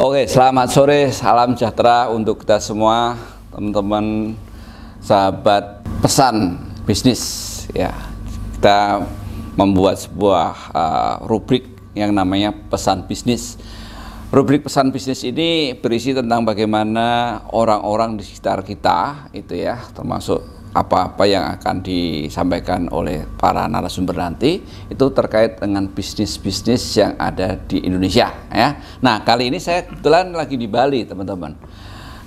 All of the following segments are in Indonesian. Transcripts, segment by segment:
Oke, selamat sore, salam sejahtera untuk kita semua, teman-teman, sahabat pesan bisnis. Ya, kita membuat sebuah rubrik yang namanya pesan bisnis. Rubrik pesan bisnis ini berisi tentang bagaimana orang-orang di sekitar kita, itu ya, termasuk apa-apa yang akan disampaikan oleh para narasumber nanti itu terkait dengan bisnis-bisnis yang ada di Indonesia ya. Nah, kali ini saya kebetulan lagi di Bali, teman-teman.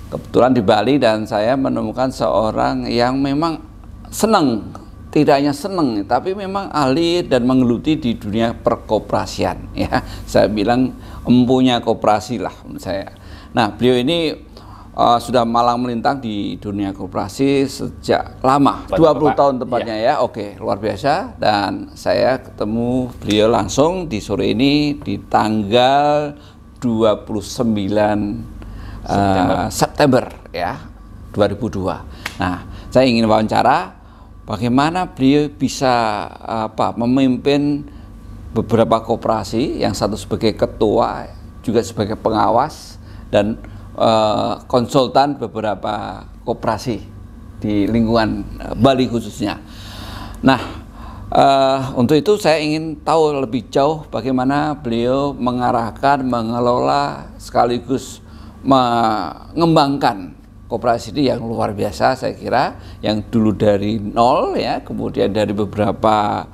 Kebetulan di Bali dan saya menemukan seorang yang memang senang, tidak hanya senang tapi memang ahli dan menggeluti di dunia perkoperasian ya. Saya bilang empunya koperasi lah menurut saya. Nah, beliau ini sudah malang melintang di dunia koperasi sejak lama, 20 tahun tepatnya ya. Oke, luar biasa. Dan saya ketemu beliau langsung di sore ini di tanggal 29 September ya, 2002. Nah, saya ingin wawancara bagaimana beliau bisa memimpin beberapa koperasi, yang satu sebagai ketua, juga sebagai pengawas dan konsultan beberapa koperasi di lingkungan Bali khususnya. Nah, untuk itu saya ingin tahu lebih jauh bagaimana beliau mengarahkan, mengelola sekaligus mengembangkan koperasi ini yang luar biasa, saya kira, yang dulu dari nol ya, kemudian dari beberapa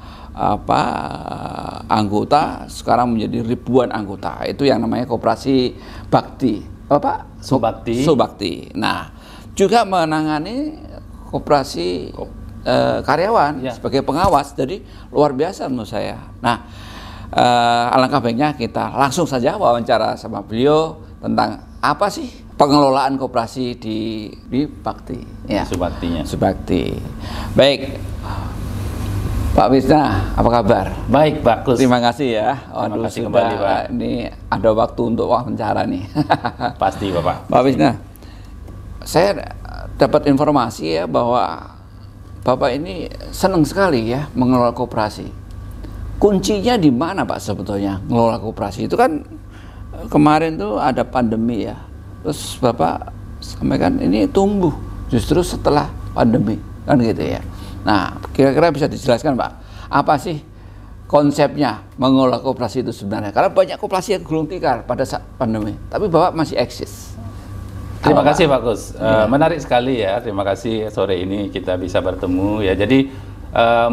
anggota sekarang menjadi ribuan anggota. Itu yang namanya koperasi bakti. Bapak Subakti. Nah, juga menangani koperasi karyawan sebagai pengawas. Jadi luar biasa menurut saya. Nah, alangkah baiknya kita langsung saja wawancara sama beliau tentang apa sih pengelolaan koperasi di Bakti. Ya. Subakti. Baik. Pak Wisna, apa kabar? Baik, Pak Kus. Terima kasih ya. Terima kasih kembali, Pak. Ini ada waktu untuk wawancara nih. Pasti, Bapak. Pak Wisna, saya dapat informasi ya bahwa Bapak ini senang sekali ya mengelola koperasi. Kuncinya di mana, Pak, sebetulnya mengelola koperasi? Itu kan kemarin tuh ada pandemi ya. Terus Bapak sampaikan ini tumbuh justru setelah pandemi, kan gitu ya. Nah, kira-kira bisa dijelaskan, Pak, apa sih konsepnya mengelola koperasi itu sebenarnya? Karena banyak koperasi yang gulung tikar pada saat pandemi, tapi Bapak masih eksis. Terima kasih, Pak Kus. Menarik sekali ya, terima kasih sore ini kita bisa bertemu ya. Jadi,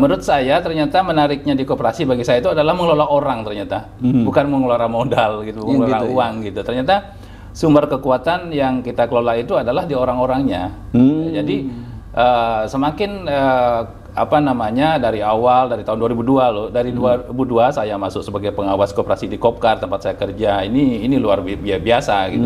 menurut saya ternyata menariknya di koperasi bagi saya itu adalah mengelola orang ternyata, bukan mengelola modal gitu, mengelola gitu, uang gitu. Ternyata sumber kekuatan yang kita kelola itu adalah di orang-orangnya. Jadi, semakin dari awal, dari tahun 2002 loh, dari 2002 saya masuk sebagai pengawas koperasi di Kopkar tempat saya kerja. Ini luar biasa gitu.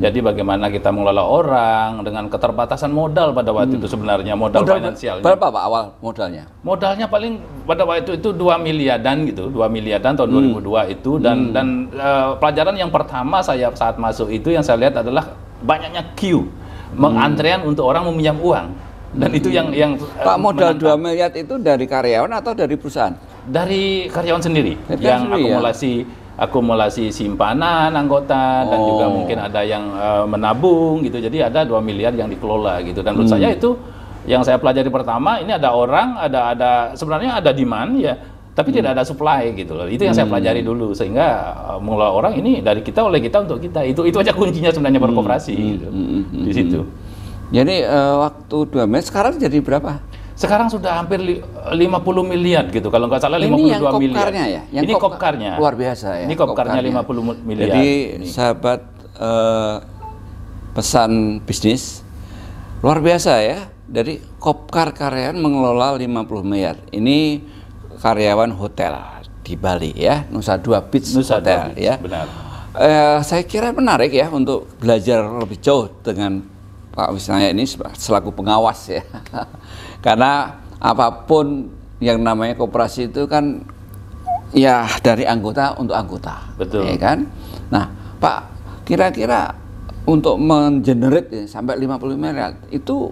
Jadi bagaimana kita mengelola orang dengan keterbatasan modal pada waktu itu sebenarnya, modal finansial. Berapa, Pak, awal modalnya? Modalnya paling pada waktu itu 2 miliaran gitu, 2 miliaran tahun 2002 itu. Dan pelajaran yang pertama saya saat masuk itu yang saya lihat adalah banyaknya queue, antrean untuk orang meminjam uang. Dan itu yang Pak, modal 2 miliar itu dari karyawan atau dari perusahaan? Dari karyawan sendiri yang akumulasi simpanan anggota dan juga mungkin ada yang menabung gitu. Jadi ada 2 miliar yang dikelola gitu. Dan menurut saya itu yang saya pelajari pertama, ini ada orang, sebenarnya ada demand ya, tapi tidak ada supply gitu loh. Itu yang saya pelajari dulu, sehingga mengelola orang ini dari kita, oleh kita, untuk kita. Itu aja kuncinya sebenarnya berkoperasi gitu. Di situ. Jadi waktu 2 miliar, sekarang jadi berapa? Sekarang sudah hampir 50 miliar gitu, kalau nggak salah 52 miliar. Ya? Ini kopkarnya. Luar biasa ya. Ini kopkarnya 50 miliar. Jadi sahabat pesan bisnis, luar biasa ya. Dari Kopkar karyawan mengelola 50 miliar. Ini karyawan hotel di Bali ya, Nusa Dua Beach Hotel ya. Benar. Saya kira menarik ya untuk belajar lebih jauh dengan Pak Wisna ini selaku pengawas ya. Karena apapun yang namanya koperasi itu kan ya dari anggota untuk anggota. Betul. Ya kan? Nah, Pak, kira-kira untuk mengenerate sampai 50 miliar itu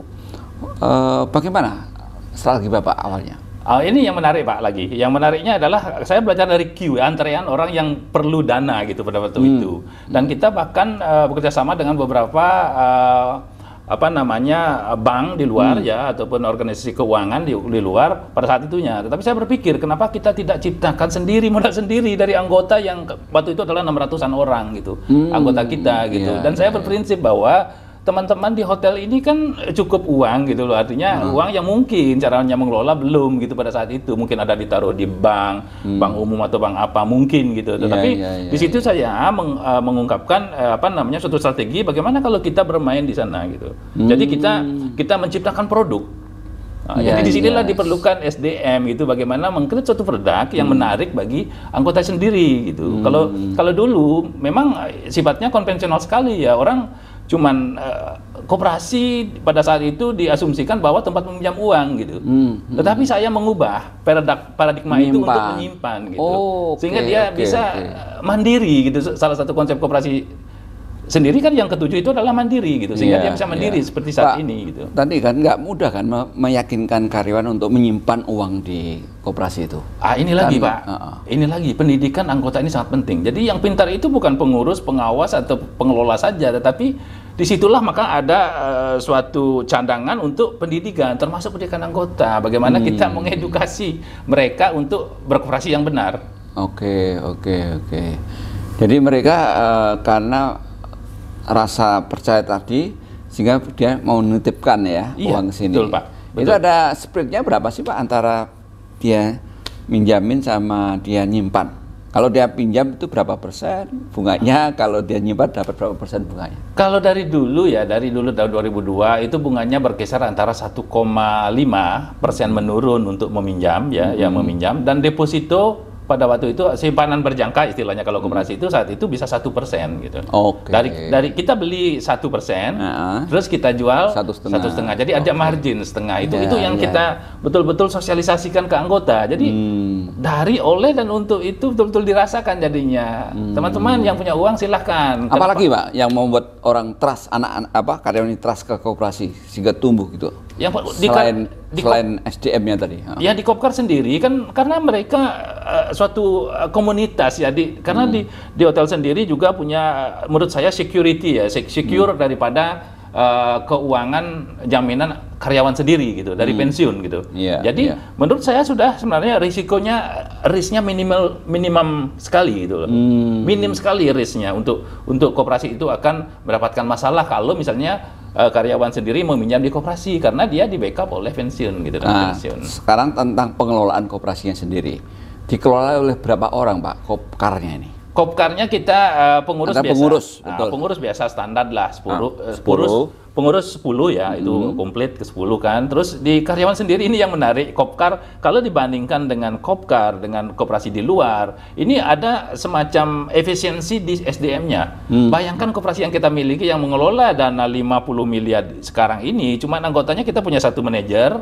bagaimana strategi Bapak awalnya? Ini yang menarik Pak lagi. Yang menariknya adalah saya belajar dari queue, antrean orang yang perlu dana gitu pada waktu itu. Dan kita bahkan bekerja sama dengan beberapa bank di luar ya, ataupun organisasi keuangan di luar pada saat itunya. Tetapi saya berpikir kenapa kita tidak ciptakan sendiri, modal sendiri dari anggota yang waktu itu adalah 600-an orang gitu, anggota kita gitu. Dan saya berprinsip bahwa teman-teman di hotel ini kan cukup uang gitu loh, artinya uang yang mungkin caranya mengelola belum gitu pada saat itu, mungkin ada ditaruh di bank umum atau bank apa mungkin gitu. Tetapi di situ saya mengungkapkan suatu strategi bagaimana kalau kita bermain di sana gitu. Jadi kita menciptakan produk. Jadi disinilah diperlukan SDM gitu, bagaimana mengkreat suatu produk yang menarik bagi anggota sendiri gitu. Kalau dulu memang sifatnya konvensional sekali ya, orang cuman koperasi pada saat itu diasumsikan bahwa tempat meminjam uang gitu. Tetapi saya mengubah paradigma itu untuk menyimpan gitu. Sehingga dia bisa mandiri gitu. Salah satu konsep koperasi sendiri kan yang ketujuh itu adalah mandiri gitu. Sehingga dia bisa mandiri seperti saat ini gitu. Tadi kan nggak mudah kan meyakinkan karyawan untuk menyimpan uang di koperasi itu. Ini lagi Pak. Ini lagi pendidikan anggota ini sangat penting. Jadi yang pintar itu bukan pengurus, pengawas atau pengelola saja, tetapi disitulah maka ada suatu cadangan untuk pendidikan, termasuk pendidikan anggota. Bagaimana kita mengedukasi mereka untuk berkoperasi yang benar. Oke. Jadi mereka karena rasa percaya tadi sehingga dia mau menitipkan ya uang sini. Betul Pak. Itu ada spreadnya berapa sih Pak antara dia minjamin sama dia nyimpan? Kalau dia pinjam itu berapa persen bunganya? Kalau dia nyimpan dapat berapa persen bunganya? Kalau dari dulu tahun 2002 itu bunganya berkisar antara 1,5% menurun untuk meminjam ya, yang meminjam, dan deposito pada waktu itu simpanan berjangka istilahnya kalau koperasi itu saat itu bisa 1% gitu. Dari kita beli 1%, terus kita jual 1,5. Jadi ada margin setengah. Itu yang kita betul-betul sosialisasikan ke anggota. Jadi dari oleh dan untuk itu betul-betul dirasakan jadinya. Teman-teman yang punya uang silahkan. Apalagi Pak yang membuat orang trust, karyawan ini trust ke koperasi sehingga tumbuh gitu. Yang selain SDM-nya tadi. Ya di Kopkar sendiri kan karena mereka suatu komunitas ya, karena di hotel sendiri juga punya menurut saya security ya, secure daripada keuangan jaminan karyawan sendiri gitu, dari pensiun gitu. Jadi menurut saya sudah sebenarnya risknya minimum sekali gitu loh. Minim sekali risknya untuk koperasi itu akan mendapatkan masalah kalau misalnya karyawan sendiri meminjam di koperasi karena dia di backup oleh pensiun gitu. Pensiun. Sekarang tentang pengelolaan koperasinya sendiri, dikelola oleh berapa orang Pak Kopkarnya ini? Kopkarnya kita pengurus biasa. Pengurus biasa standar lah 10. Pengurus 10 ya, itu komplit ke 10 kan. Terus di karyawan sendiri ini yang menarik, Kopkar kalau dibandingkan dengan Kopkar dengan koperasi di luar, ini ada semacam efisiensi di SDM-nya. Bayangkan koperasi yang kita miliki yang mengelola dana 50 miliar sekarang ini, cuma anggotanya kita punya satu manajer,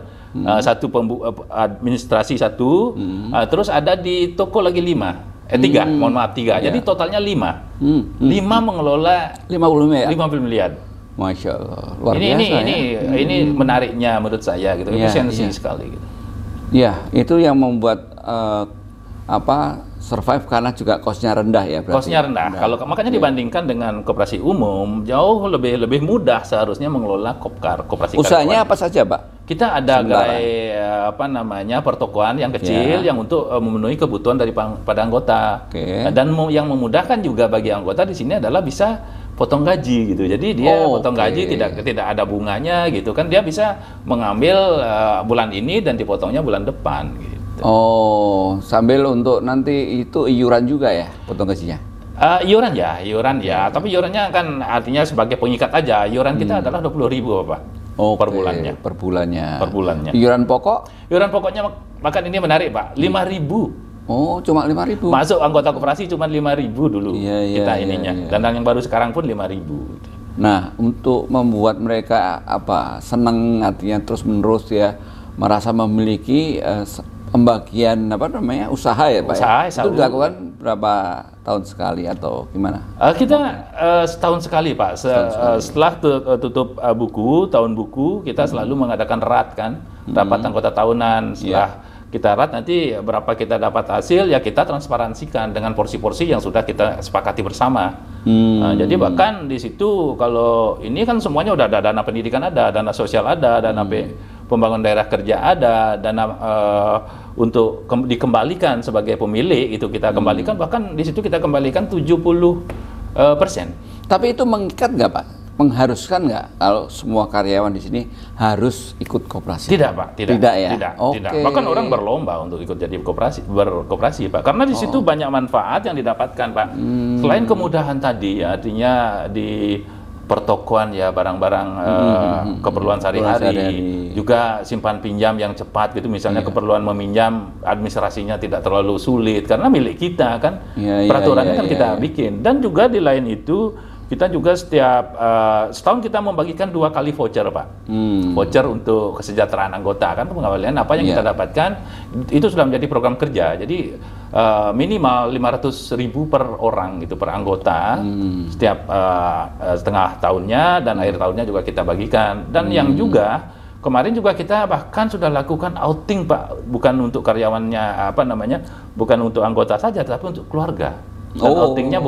satu administrasi satu, terus ada di toko lagi 3. Jadi totalnya 5. 5 mengelola 50 miliar. Masya Allah, luar biasa. Ini menariknya menurut saya gitu, efisiensi sekali gitu. Ya, itu yang membuat survive karena juga cost-nya rendah ya berarti. Cost-nya rendah. Makanya dibandingkan dengan koperasi umum jauh lebih mudah seharusnya mengelola koperasi. Usahanya apa saja, Pak? Kita ada gerai pertokoan yang kecil yang untuk memenuhi kebutuhan pada anggota. Dan yang memudahkan juga bagi anggota di sini adalah bisa potong gaji gitu. Jadi dia potong gaji tidak ada bunganya gitu kan. Dia bisa mengambil bulan ini dan dipotongnya bulan depan gitu. Sambil untuk nanti itu iuran juga ya potong gajinya? Iuran ya. Tapi iurannya kan artinya sebagai pengikat aja. Iuran kita adalah 20.000 Pak. Per bulannya. Per bulannya. Iuran pokoknya bahkan ini menarik Pak, 5.000. Cuma 5.000. Masuk anggota koperasi cuma 5.000 dulu ininya. Dan yang baru sekarang pun 5.000. Nah, untuk membuat mereka senang artinya terus-menerus ya merasa memiliki pembagian usaha ya Pak. Itu dilakukan berapa tahun sekali atau gimana? Kita setahun sekali Pak. Setelah tutup tahun buku kita selalu mengadakan rapat anggota tahunan. Setelah kita rat nanti berapa kita dapat hasil ya kita transparansikan dengan porsi-porsi yang sudah kita sepakati bersama. Nah, jadi bahkan di situ kalau ini kan semuanya udah ada dana pendidikan ada, dana sosial ada, dana pembangunan daerah kerja ada, dana untuk dikembalikan sebagai pemilik itu kita kembalikan, bahkan di situ kita kembalikan 70%. Tapi itu mengikat nggak Pak? Mengharuskan nggak kalau semua karyawan di sini harus ikut koperasi? Tidak Pak, tidak ya. Tidak. Bahkan orang berlomba untuk ikut jadi berkoperasi Pak, karena di situ banyak manfaat yang didapatkan Pak. Selain kemudahan tadi, ya, artinya di pertokoan ya barang-barang keperluan sehari-hari, juga simpan pinjam yang cepat gitu, misalnya keperluan meminjam administrasinya tidak terlalu sulit karena milik kita kan, peraturannya kan kita bikin. Dan juga di lain itu kita juga setiap setahun kita membagikan 2 kali voucher Pak, voucher untuk kesejahteraan anggota kan, pengembalian apa yang kita dapatkan itu sudah menjadi program kerja. Jadi minimal 500.000 per orang gitu, per anggota setiap setengah tahunnya, dan akhir tahunnya juga kita bagikan. Dan yang juga kemarin juga kita bahkan sudah lakukan outing Pak, bukan untuk karyawannya bukan untuk anggota saja tapi untuk keluarga. Dan outingnya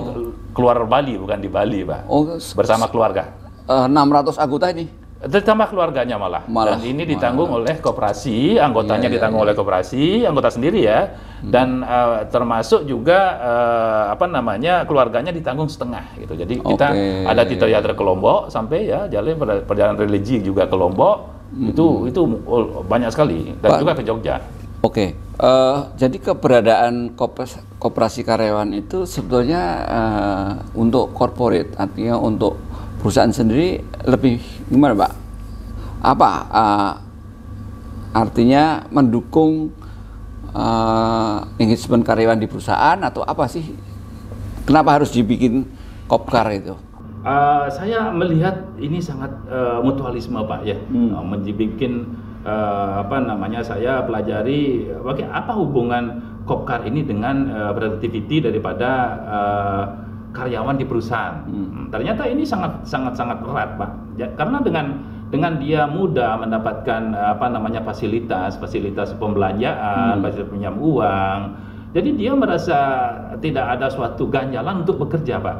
keluar Bali, bukan di Bali Pak, bersama keluarga. 600 anggota ini? Ditambah keluarganya malah. Dan ini ditanggung oleh koperasi, anggotanya ditanggung oleh koperasi, anggota sendiri ya. Dan termasuk juga keluarganya ditanggung setengah gitu. Jadi kita ada Tito Yatra ke Lombok sampai ya jalan perjalanan religi juga ke Lombok. Itu banyak sekali, dan juga ke Jogja. Jadi keberadaan koperasi karyawan itu sebetulnya untuk corporate, artinya untuk perusahaan sendiri lebih gimana Pak? Apa artinya mendukung engagement karyawan di perusahaan atau apa sih? Kenapa harus dibikin Kopkar itu? Saya melihat ini sangat mutualisme Pak ya, dibikin saya pelajari apa hubungan Kopkar ini dengan productivity daripada karyawan di perusahaan. Ternyata ini sangat erat Pak. Karena dengan dia mudah mendapatkan fasilitas pembelanjaan, fasilitas pinjam uang. Jadi dia merasa tidak ada suatu ganjalan untuk bekerja Pak.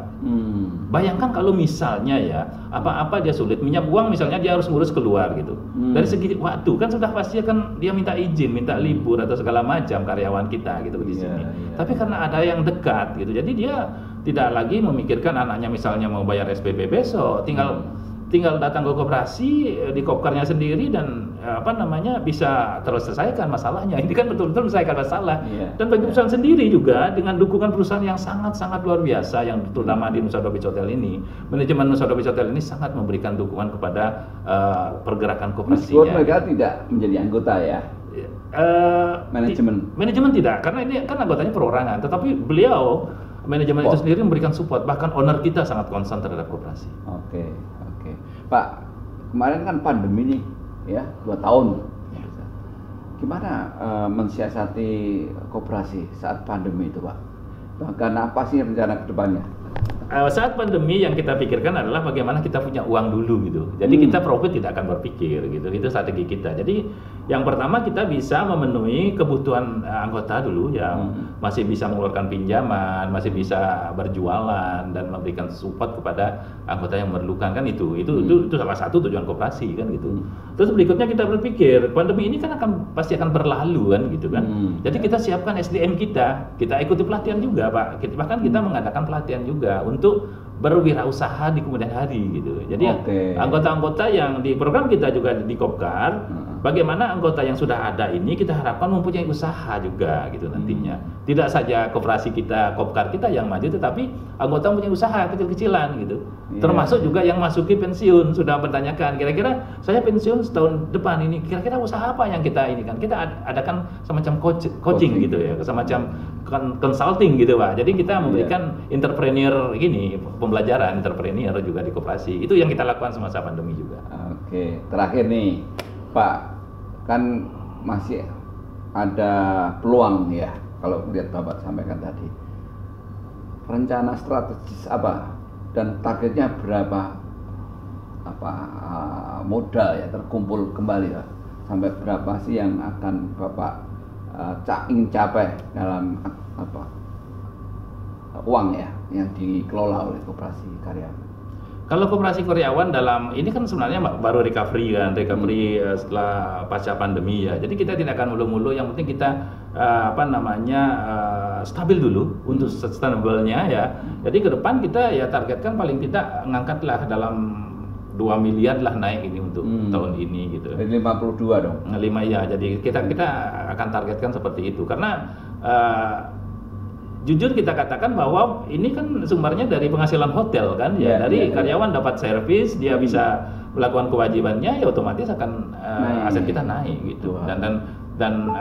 Bayangkan kalau misalnya ya apa-apa dia sulit minjam uang, misalnya dia harus ngurus keluar gitu. Dari segi waktu kan sudah pasti kan dia minta izin, minta libur atau segala macam karyawan kita gitu di sini. Tapi karena ada yang dekat gitu, jadi dia tidak lagi memikirkan anaknya misalnya mau bayar SPP besok, tinggal datang ke koperasi di Kopkarnya sendiri dan bisa terselesaikan masalahnya. Ini kan betul-betul menyelesaikan masalah. Dan bagi perusahaan sendiri juga dengan dukungan perusahaan yang sangat luar biasa, yang terutama di Nusa Dua Beach Hotel ini, manajemen Nusa Dua Beach Hotel ini sangat memberikan dukungan kepada pergerakan koperasinya. Meskipun mereka tidak menjadi anggota ya. Manajemen tidak, karena ini kan anggotanya perorangan, tetapi beliau manajemen itu sendiri memberikan support, bahkan owner kita sangat concern terhadap koperasi. Oke. Pak, kemarin kan pandemi nih, ya 2 tahun. Gimana mensiasati koperasi saat pandemi itu, Pak? Bahkan apa sih rencana ke depannya? Saat pandemi yang kita pikirkan adalah bagaimana kita punya uang dulu gitu. Jadi kita profit tidak akan berpikir gitu. Itu strategi kita. Jadi yang pertama kita bisa memenuhi kebutuhan anggota dulu yang masih bisa mengeluarkan pinjaman, masih bisa berjualan dan memberikan support kepada anggota yang memerlukan kan itu salah satu tujuan koperasi kan gitu. Terus berikutnya kita berpikir pandemi ini kan pasti akan berlalu kan gitu kan. Jadi kita siapkan SDM kita ikuti pelatihan juga Pak. Bahkan kita mengadakan pelatihan juga untuk berwirausaha di kemudian hari gitu. Jadi anggota-anggota yang di program kita juga di Kopkar, bagaimana anggota yang sudah ada ini kita harapkan mempunyai usaha juga gitu nantinya. Tidak saja koperasi kita, Kopkar kita yang maju, tetapi anggota mempunyai usaha kecil-kecilan gitu. Termasuk juga yang masuki pensiun, sudah bertanyakan kira-kira saya pensiun setahun depan ini, kira-kira usaha apa yang kita ini kan. Kita adakan semacam coaching gitu ya, semacam consulting gitu Pak. Jadi kita memberikan entrepreneur gini, pembelajaran entrepreneur juga di koperasi. Itu yang kita lakukan semasa pandemi juga. Oke, terakhir nih Pak, kan masih ada peluang ya kalau lihat Bapak sampaikan tadi. Rencana strategis apa dan targetnya berapa modal ya terkumpul kembali ya, sampai berapa sih yang akan Bapak ingin capai dalam apa uang ya yang dikelola oleh koperasi karyawan? Kalau koperasi karyawan dalam ini kan sebenarnya baru recovery setelah pasca pandemi ya. Jadi kita tidak akan mulu-mulu, yang penting kita stabil dulu untuk sustainable-nya ya. Jadi ke depan kita ya targetkan paling tidak ngangkatlah dalam 2 miliar lah naik ini untuk tahun ini gitu. Jadi 52 dong. 5 ya. Jadi kita akan targetkan seperti itu karena jujur kita katakan bahwa ini kan sumbernya dari penghasilan hotel kan ya, dari karyawan dapat servis, dia bisa melakukan kewajibannya, ya otomatis akan aset kita naik gitu. Dan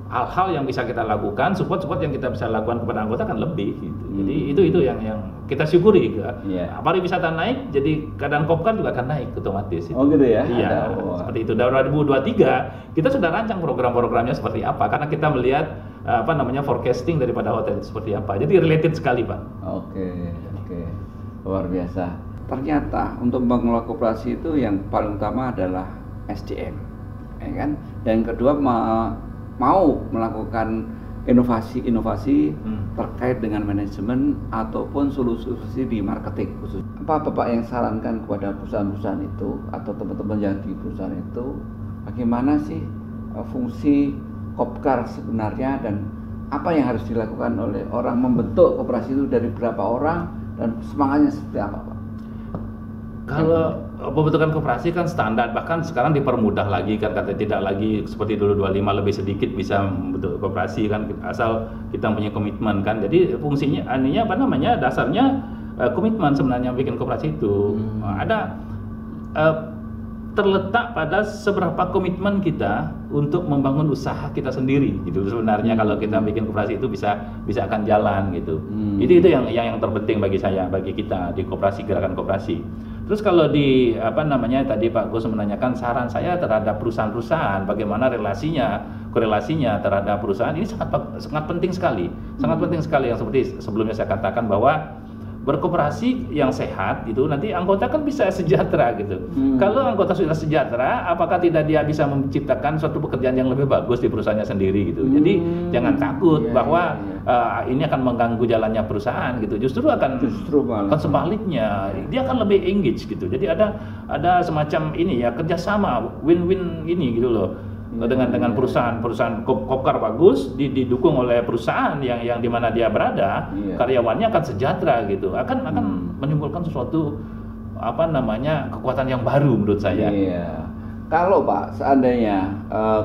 hal-hal yang bisa kita lakukan, support yang kita bisa lakukan kepada anggota kan lebih gitu. Jadi itu yang kita syukuri. Pariwisata naik, jadi keadaan Kopkar juga akan naik otomatis. Oh gitu ya? Iya, seperti itu. Dari 2023 kita sudah rancang program-programnya seperti apa, karena kita melihat forecasting daripada hotel itu seperti apa. Jadi related sekali, Pak. Oke. Luar biasa. Ternyata untuk mengelola koperasi itu yang paling utama adalah SDM, ya kan? Dan yang kedua mau melakukan inovasi terkait dengan manajemen ataupun solusi di marketing khusus. Apa Bapak yang sarankan kepada perusahaan-perusahaan itu atau teman-teman yang di perusahaan itu, bagaimana sih fungsi Kopkar sebenarnya dan apa yang harus dilakukan oleh orang membentuk koperasi itu, dari berapa orang dan semangatnya seperti apa, Pak? Kalau pembentukan koperasi kan standar, bahkan sekarang dipermudah lagi kan, kata tidak lagi seperti dulu 25 lebih sedikit bisa membentuk koperasi kan, asal kita punya komitmen kan. Jadi fungsinya dasarnya komitmen sebenarnya bikin koperasi itu. Ada terletak pada seberapa komitmen kita untuk membangun usaha kita sendiri gitu. Sebenarnya kalau kita bikin koperasi itu bisa akan jalan gitu. Itu yang terpenting bagi saya, bagi kita di koperasi, gerakan koperasi. Terus kalau di tadi Pak Gus menanyakan saran saya terhadap perusahaan-perusahaan, bagaimana korelasinya terhadap perusahaan, ini sangat penting sekali. Sangat penting sekali, yang seperti sebelumnya saya katakan bahwa berkoperasi yang sehat itu nanti anggota kan bisa sejahtera gitu. Kalau anggota sudah sejahtera, apakah tidak dia bisa menciptakan suatu pekerjaan yang lebih bagus di perusahaannya sendiri gitu. Jadi jangan takut bahwa ini akan mengganggu jalannya perusahaan gitu. Justru sebaliknya, dia akan lebih engage gitu. Jadi ada semacam ini ya, kerjasama win-win ini gitu loh. Dengan perusahaan Kopkar bagus didukung oleh perusahaan yang di mana dia berada, karyawannya akan sejahtera gitu, akan menimbulkan sesuatu kekuatan yang baru menurut saya. Kalau Pak seandainya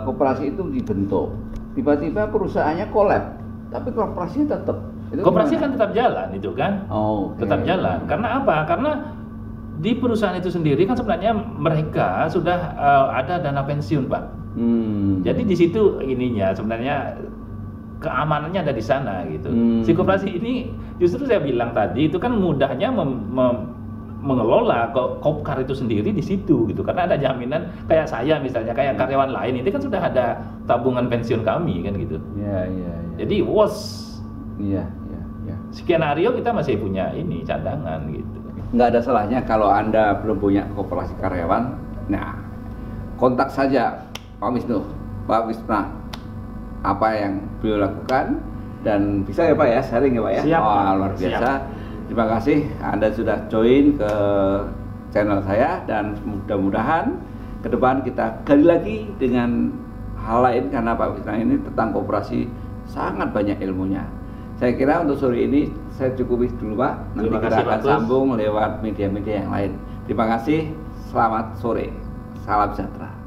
koperasi itu dibentuk, tiba-tiba perusahaannya kolab, tapi koperasinya tetap, koperasi kan tetap jalan itu kan, tetap jalan. Karena apa? Karena di perusahaan itu sendiri kan sebenarnya mereka sudah ada dana pensiun, Pak. Jadi di situ ininya sebenarnya keamanannya ada di sana gitu. Si koperasi ini justru saya bilang tadi itu kan mudahnya mengelola Kopkar itu sendiri di situ gitu, karena ada jaminan. Kayak saya misalnya, kayak karyawan lain itu kan sudah ada tabungan pensiun kami kan gitu. Jadi skenario kita masih punya ini cadangan gitu. Nggak ada salahnya kalau Anda belum punya koperasi karyawan, nah kontak saja Pak Wisma, apa yang beliau lakukan, dan bisa ya Pak ya sharing ya Pak ya. Siap. Luar biasa. Terima kasih Anda sudah join ke channel saya, dan mudah-mudahan ke depan kita gali lagi dengan hal lain, karena Pak Wisma ini tentang koperasi sangat banyak ilmunya. Saya kira untuk sore ini saya cukupi dulu Pak. Nanti kita akan sambung lewat media-media yang lain. Terima kasih. Selamat sore. Salam sejahtera.